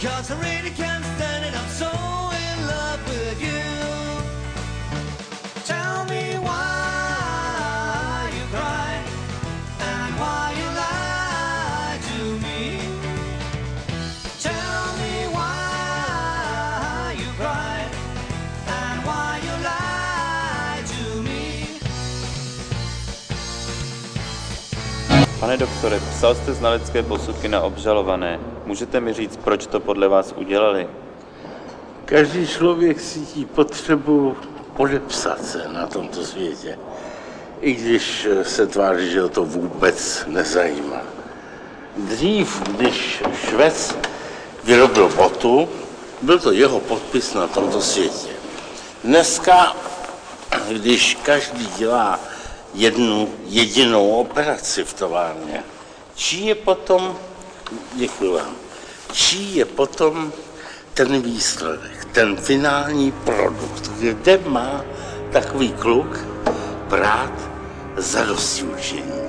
'cause I really can't stand it. I'm so in love with you. Tell me why you cry and why you lie to me. Tell me why you cry and why you lie to me. Pane doktore, psal jste znalecké posudky na obžalované. Můžete mi říct, proč to podle vás udělali? Každý člověk cítí potřebu podepsat se na tomto světě, i když se tváří, že ho to vůbec nezajímá. Dřív, když Švec vyrobil botu, byl to jeho podpis na tomto světě. Dneska, když každý dělá jednu jedinou operaci v továrně, čí je potom, děkuji vám, čí je potom ten výsledek, ten finální produkt, kde má takový kluk brát zadostiučinění.